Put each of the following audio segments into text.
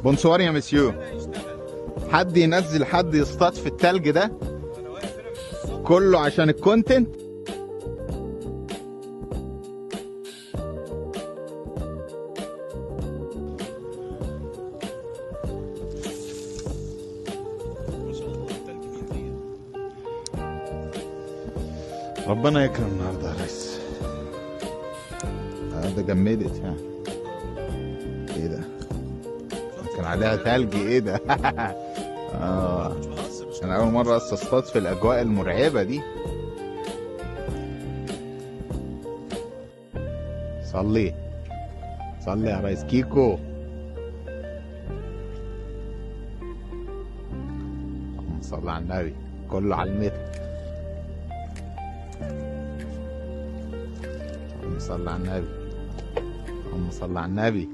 بونسوار يا مسيو. حد ينزل حد يصطاد في التلج ده كله عشان الكونتنت. ربنا يكرم النهارده يا ريس. ده جمدت يعني. ايه ده؟ كان عليها تلج. ايه ده؟ انا اول مره اصطاد في الاجواء المرعبه دي. صلي صلي يا ريس كيكو. اللهم صل على النبي. كله على المتر. اللهم صل على النبي. اللهم صل على النبي.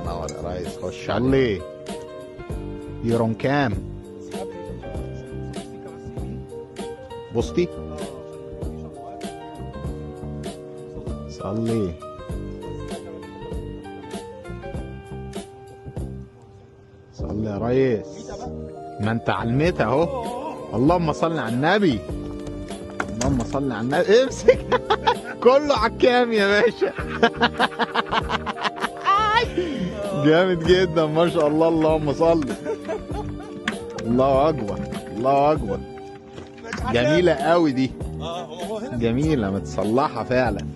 نور يا ريس. خش علي. يورون كام؟ بوستي. صلي. صلي يا ريس. ما انت علمت اهو. اللهم صل على النبي. اللهم صل على النبي. امسك. كله عكام يا باشا. جامد جدا ما شاء الله. اللهم صل. الله اكبر. الله اكبر. جميلة قوي دي. جميلة متصلحة فعلا.